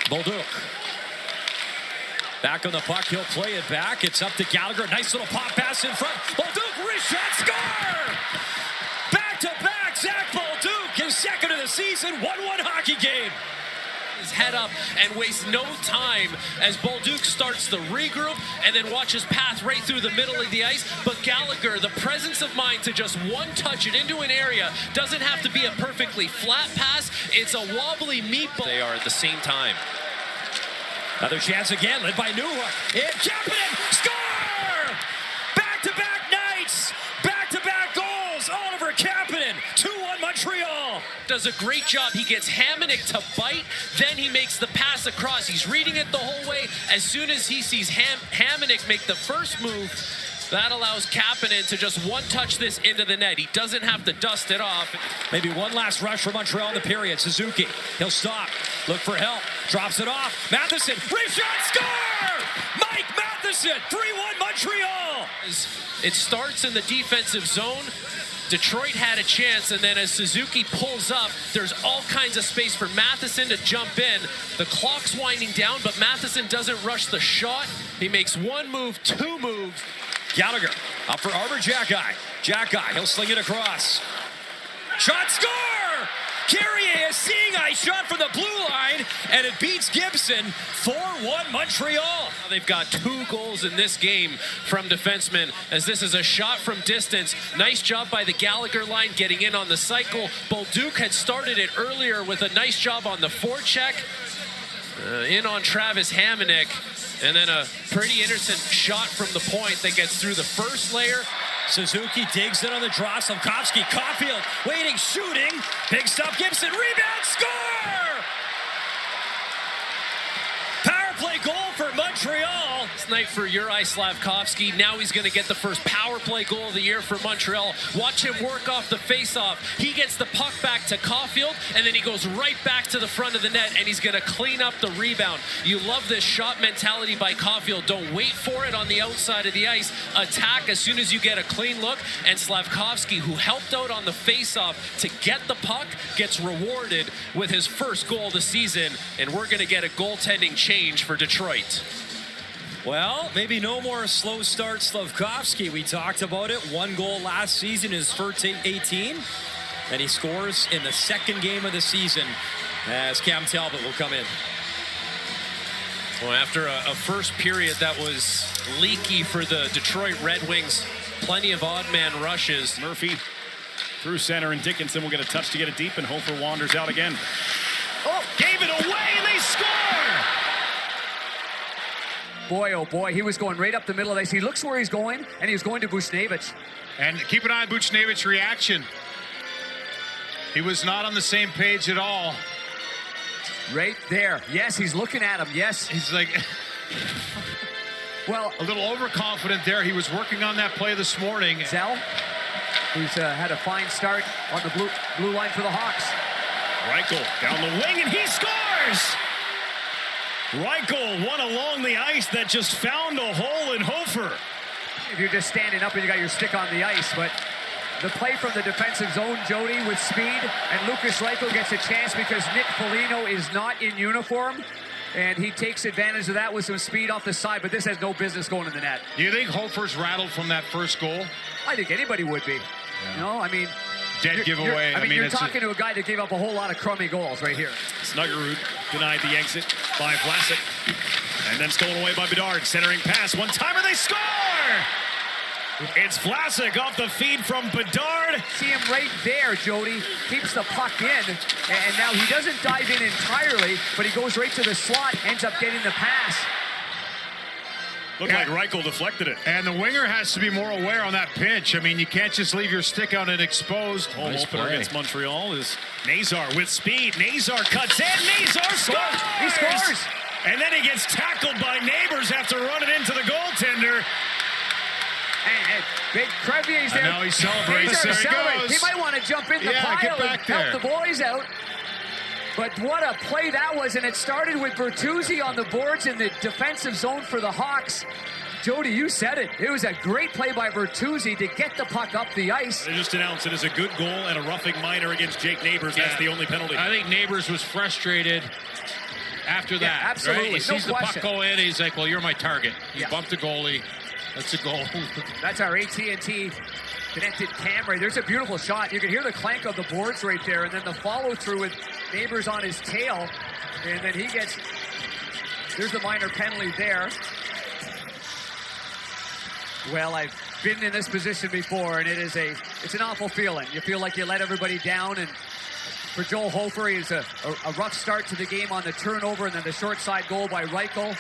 Bolduc. Back on the puck, he'll play it back. It's up to Gallagher. Nice little pop pass in front. Bolduc, wrist shot, score! Back-to-back, Zach Bolduc, his second of the season, 1-1 hockey game. His head up and wastes no time as Bolduc starts the regroup and then watches path right through the middle of the ice. But Gallagher, the presence of mind to just one touch it into an area, doesn't have to be a perfectly flat pass. It's a wobbly meatball. They are at the same time. Another chance again, led by Newhook. And Kapanen, score! Back-to-back nights, back-to-back goals. Oliver Kapanen, 2-1 Montreal. Does a great job. He gets Hamonic to bite, then he makes the pass across. He's reading it the whole way. As soon as he sees Hamonic make the first move, that allows Kapanen to just one-touch this into the net. He doesn't have to dust it off. Maybe one last rush for Montreal in the period. Suzuki, he'll stop, look for help, drops it off. Matheson, wrist shot, score! Mike Matheson, 3-1 Montreal. It starts in the defensive zone. Detroit had a chance, and then as Suzuki pulls up, there's all kinds of space for Matheson to jump in. The clock's winding down, but Matheson doesn't rush the shot. He makes one move, two moves. Gallagher up for Arbor Jackeye. Jackeye, he'll sling it across. Shot, score! Carrier, a seeing eye shot from the blue line, and it beats Gibson. 4-1 Montreal. They've got 2 goals in this game from defensemen, as this is a shot from distance. Nice job by the Gallagher line getting in on the cycle. Bolduc had started it earlier with a nice job on the forecheck. In on Travis Hamonic, and then a pretty innocent shot from the point that gets through the first layer. Suzuki digs in on the draw. Slavkovsky, Caulfield, waiting, shooting. Big stop, Gibson, rebound, score! Power play goal for Montreal. This night for Juraj Slavkovsky. Now he's going to get the first power play goal of the year for Montreal. Watch him work off the faceoff. He gets the puck back to Caulfield, and then he goes right back to the front of the net, and he's going to clean up the rebound. You love this shot mentality by Caulfield. Don't wait for it on the outside of the ice. Attack as soon as you get a clean look, and Slavkovsky, who helped out on the faceoff to get the puck, gets rewarded with his first goal of the season, and we're going to get a goaltending change for Detroit. Well, maybe no more slow start Slavkovsky. We talked about it. 1 goal last season, his first 18. And he scores in the second game of the season as Cam Talbot will come in. Well, after a first period that was leaky for the Detroit Red Wings, plenty of odd man rushes. Murphy through center, and Dickinson will get a touch to get it deep, and Hofer wanders out again. Oh, gave it away, and they score! Boy, oh boy, he was going right up the middle of the ice. He looks where he's going, and he was going to Buchnevich. And keep an eye on Buchnevich's reaction. He was not on the same page at all. Right there. Yes, he's looking at him. Yes. He's like, well, a little overconfident there. He was working on that play this morning. Zell, who's had a fine start on the blue line for the Hawks. Reichel down the wing, and he scores! Reichel, one along the ice that just found a hole in Hofer. If you're just standing up and you got your stick on the ice, but the play from the defensive zone, Jody, with speed, and Lucas Reichel gets a chance because Nick Foligno is not in uniform, and he takes advantage of that with some speed off the side, but this has no business going in the net. Do you think Hofer's rattled from that first goal? I think anybody would be. Yeah. You know, I mean, dead giveaway. I mean, you're talking to a guy that gave up a whole lot of crummy goals right here. Snuggerud denied the exit by Vlasic. And then stolen away by Bedard. Centering pass. One-timer, they score! It's Vlasic off the feed from Bedard. See him right there, Jody. Keeps the puck in. And now he doesn't dive in entirely, but he goes right to the slot, ends up getting the pass. Looked like Reichel deflected it. And the winger has to be more aware on that pinch. I mean, you can't just leave your stick out and exposed. Home opener against Montreal is Nazar with speed. Nazar cuts in. Nazar scores! He scores! And then he gets tackled by Neighbors after running into the goaltender. And big Crevier's there. Now he celebrates. There he goes. He might want to jump in the pile and help the boys out. But what a play that was, and it started with Bertuzzi on the boards in the defensive zone for the Hawks. Jody, you said it. It was a great play by Bertuzzi to get the puck up the ice. They just announced it as a good goal and a roughing minor against Jake Neighbors. That's the only penalty. I think Neighbors was frustrated after that. Yeah, absolutely. Right? He No sees the puck question. go in, he's like, well, you're my target. He Yeah. bumped the goalie. That's a goal. That's our AT&T connected camera. There's a beautiful shot. You can hear the clank of the boards right there, and then the follow through with Neighbors on his tail, and then he gets. There's the minor penalty there. Well, I've been in this position before, and it's an awful feeling. You feel like you let everybody down, and for Joel Hofer, it's a rough start to the game on the turnover, and then the short side goal by Reichel.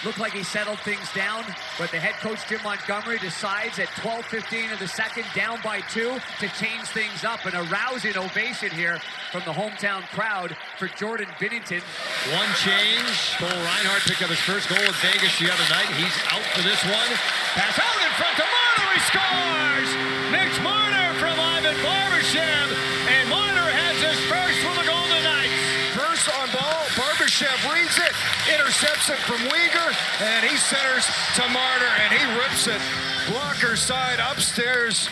Looked like he settled things down, but the head coach, Jim Montgomery, decides at 12:15 of the second, down by 2, to change things up. And a rousing ovation here from the hometown crowd for Jordan Binnington. One change. Cole Reinhardt picked up his first goal in Vegas the other night. He's out for this one. Pass out in front to Marner. He scores! Mitch Marner from Ivan Barbashev. And Marner has his first for the Golden Knights. First on ball, Barbashev reads it, intercepts it from Uyghur, and he centers to Marner, and he rips it. Blocker side upstairs.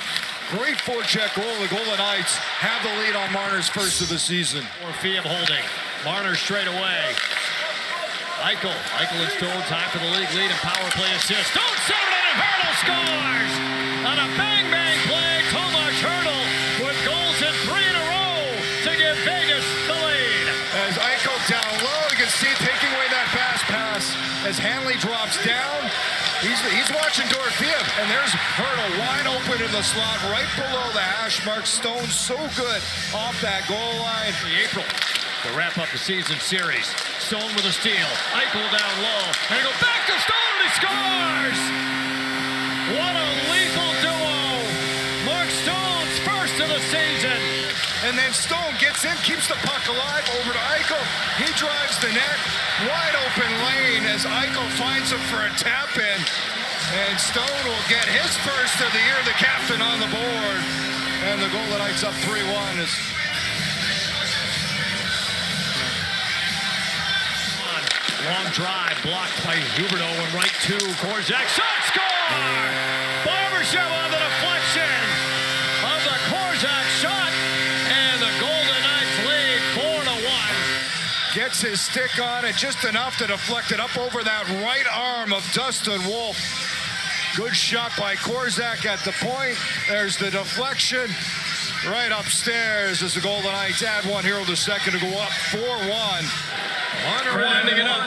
Great forecheck goal. The Golden Knights have the lead on Marner's first of the season. Fee of holding. Marner straight away. Eichel and Stone time for the league lead and power play assist. Stone centered it, and Hurdle scores! On a bang-bang play, Tomas Hurdle with goals in 3 in a row to give Vegas the lead. As Eichel down low, you can see taking away that fast pass as Hanley drops down. He's watching Dorofeev, and there's Hurdle wide open in the slot right below the hash mark. Stone so good off that goal line. April to wrap up the season series. Stone with a steal. Eichel down low. And he goes back to Stone, and he scores! What a lethal duo! Mark Stone's first of the season. And then Stone gets in, keeps the puck alive over to Eichel. He drives the net, wide open lane as Eichel finds him for a tap in. And Stone will get his first of the year, the captain on the board. And the Golden Knights up 3-1 as Long drive blocked by Huberdeau and right to Korczak. Shot score! Barbashev on the deflection of the Korczak shot, and the Golden Knights lead 4-1. gets his stick on it just enough to deflect it up over that right arm of Dustin Wolf. Good shot by Korczak at the point. There's the deflection. Right upstairs as the Golden Knights add one here in the second to go up 4-1. Marner winding it up.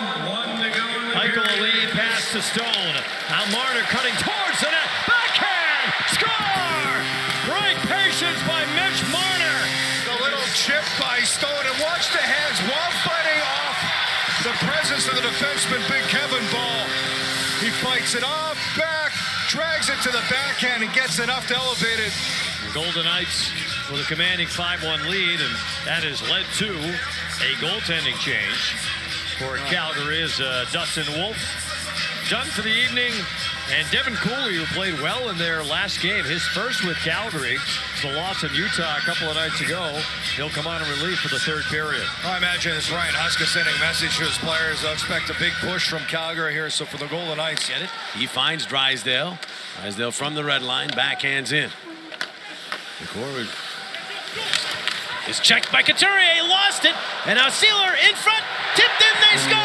Eichel a lead pass to Stone. Now Marner cutting towards the net. Backhand! Score! Great patience by Mitch Marner. The little chip by Stone, and watch the hands while fighting off the presence of the defenseman, Big Kevin Ball. He fights it off, back, drags it to the backhand, and gets enough to elevate it. Golden Knights with a commanding 5-1 lead, and that has led to a goaltending change for Calgary as Dustin Wolf done for the evening, and Devin Cooley, who played well in their last game, his first with Calgary, the loss in Utah a couple of nights ago. He'll come on in relief for the third period. I imagine it's Ryan Huska sending a message to his players. They'll expect a big push from Calgary here, so for the Golden Knights. Get it? He finds Drysdale. Drysdale from the red line, backhands in. The core is checked by Couturier, lost it, and now Sealer in front, tipped in, they score!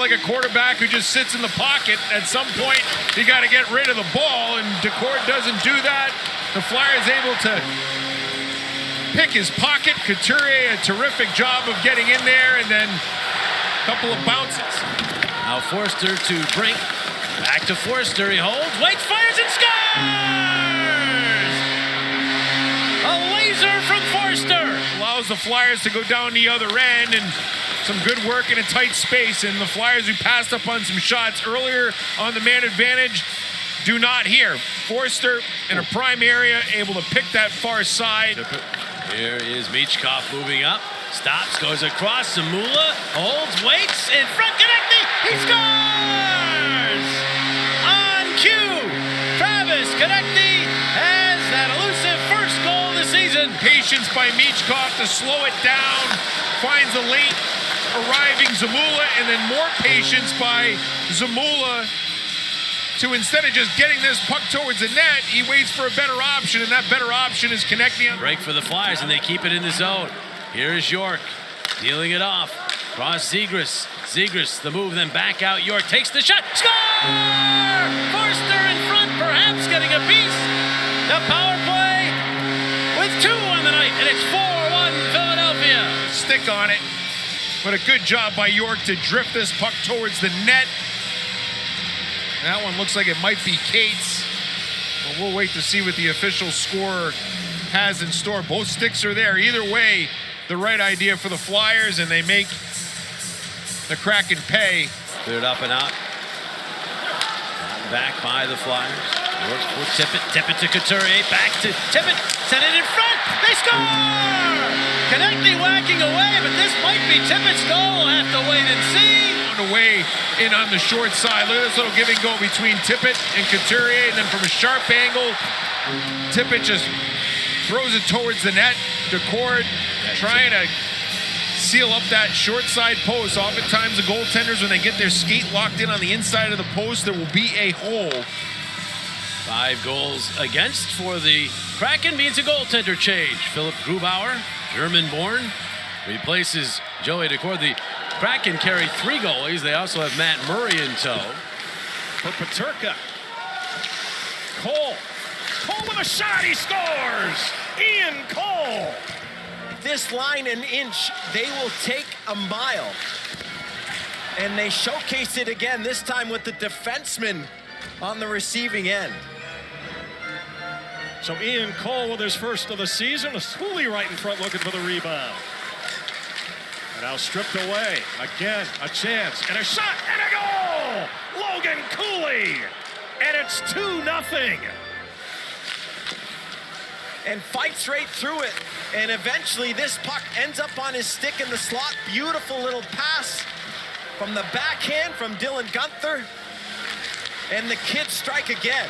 Like a quarterback who just sits in the pocket. At some point, you got to get rid of the ball, and Decord doesn't do that. The Flyers able to pick his pocket. Couturier, a terrific job of getting in there, and then a couple of bounces. Now Forster to Brink, back to Forster, he holds, waits, fires, and scores! A laser from Forster! Allows the Flyers to go down the other end, and some good work in a tight space, and the Flyers, who passed up on some shots earlier on the man advantage, do not here. Forster in a prime area, able to pick that far side. Here is Michkov moving up, stops, goes across, Zamula holds, waits, in front, Konechny, he scores! On cue, Travis Konechny has that elusive first goal of the season. Patience by Michkov to slow it down, finds a late arriving Zamula, and then more patience by Zamula to, instead of just getting this puck towards the net, he waits for a better option, and that better option is Konechny. Break for the Flyers, and they keep it in the zone. Here is York, dealing it off. Cross Zegras. Zegras, the move, then back out. York takes the shot. Score! Forster in front, perhaps getting a piece. The power play with 2 on the night, and it's 4-1 Philadelphia. Stick on it. But a good job by York to drift this puck towards the net. That one looks like it might be Cates. But we'll wait to see what the official scorer has in store. Both sticks are there. Either way, the right idea for the Flyers, and they make the Kraken pay. Cleared up and out. Back by the Flyers. Works for Tippett. Tippett to Couturier. Back to Tippett. Send it in front. They score! Konechny whacking away, but this might be Tippett's goal. We'll have to wait and see. On the way in on the short side. Look at this little give and go between Tippett and Couturier. And then from a sharp angle, Tippett just throws it towards the net. Decord trying to seal up that short side post. Oftentimes the goaltenders, when they get their skate locked in on the inside of the post, there will be a hole. 5 goals against for the Kraken means a goaltender change. Philip Grubauer, German-born, replaces Joey Decord. The Kraken carry 3 goalies. They also have Matt Murray in tow. For Peterka. Cole. Cole with a shot. He scores. Ian Cole. This line an inch, they will take a mile. And they showcase it again, this time with the defenseman on the receiving end. So Ian Cole with his first of the season. Cooley right in front looking for the rebound. And now stripped away. Again, a chance and a shot and a goal! Logan Cooley! And it's 2-0. And fights right through it. And eventually this puck ends up on his stick in the slot. Beautiful little pass from the backhand from Dylan Guenther. And the kids strike again.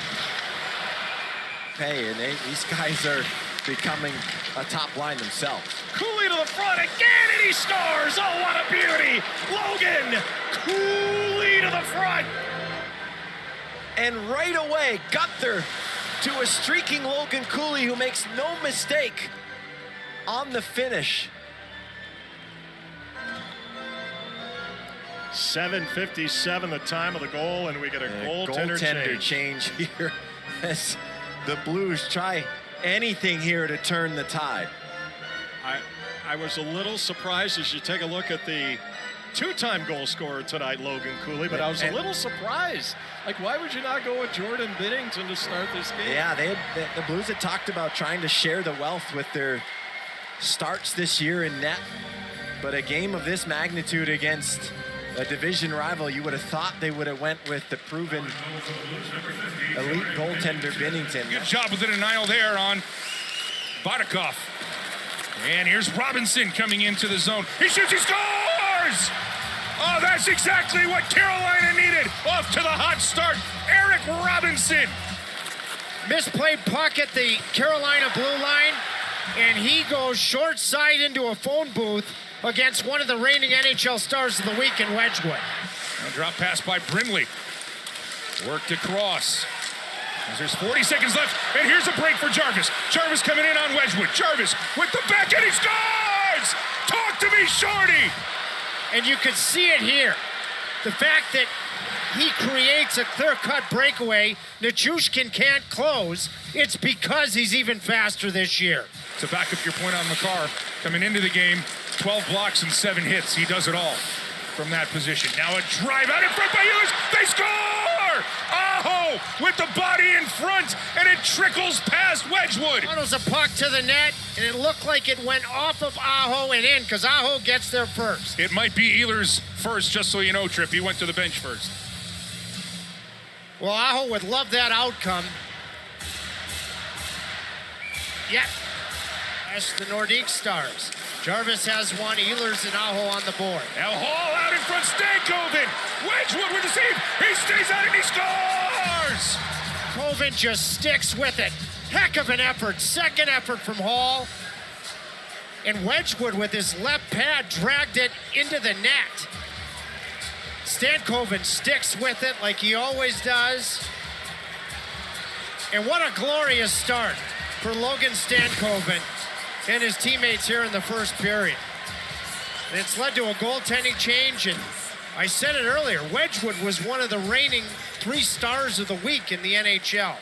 Hey, and these guys are becoming a top line themselves. Cooley to the front again, and he scores! Oh, what a beauty! Logan Cooley to the front! And right away, Guenther to a streaking Logan Cooley who makes no mistake on the finish. 7:57 the time of the goal, and we get a goaltender change here as the Blues try anything here to turn the tide. I was a little surprised as you take a look at the 2-time goal scorer tonight, Logan Cooley, but I was a little surprised. Like, why would you not go with Jordan Binnington to start this game? Yeah, the Blues had talked about trying to share the wealth with their starts this year in net, but a game of this magnitude against a division rival, you would have thought they would have went with the proven elite goaltender Binnington. Good job with the denial there on Bodikov. And here's Robinson coming into the zone. He shoots, he scores! Oh, that's exactly what Carolina needed. Off to the hot start, Eric Robinson. Misplayed puck at the Carolina blue line, and he goes short side into a phone booth against one of the reigning NHL stars of the week in Wedgwood. A drop pass by Brindley. Worked across. As there's 40 seconds left, and here's a break for Jarvis. Jarvis coming in on Wedgwood. Jarvis with the back, and he scores! Talk to me, Shorty! And you can see it here. The fact that he creates a clear-cut breakaway, Nichushkin can't close. It's because he's even faster this year. To back up your point on Makar, coming into the game, 12 blocks and 7 hits. He does it all from that position. Now a drive out in front by Hughes. They score! Aho with the body in front, and it trickles past Wedgwood. Funnels a puck to the net, and it looked like it went off of Aho and in, because Aho gets there first. It might be Ehlers first, just so you know, Tripp. He went to the bench first. Well, Aho would love that outcome. Yep. That's the Nordique Stars. Jarvis has one, Ehlers and Aho on the board. Now Hall out in front, Stankoven. Wedgwood with the save. He stays out and he scores! Koven just sticks with it. Heck of an effort. Second effort from Hall. And Wedgwood with his left pad dragged it into the net. Stankoven sticks with it like he always does. And what a glorious start for Logan Stankoven and his teammates here in the first period. And it's led to a goaltending change, and I said it earlier, Wedgwood was one of the reigning 3 stars of the week in the NHL.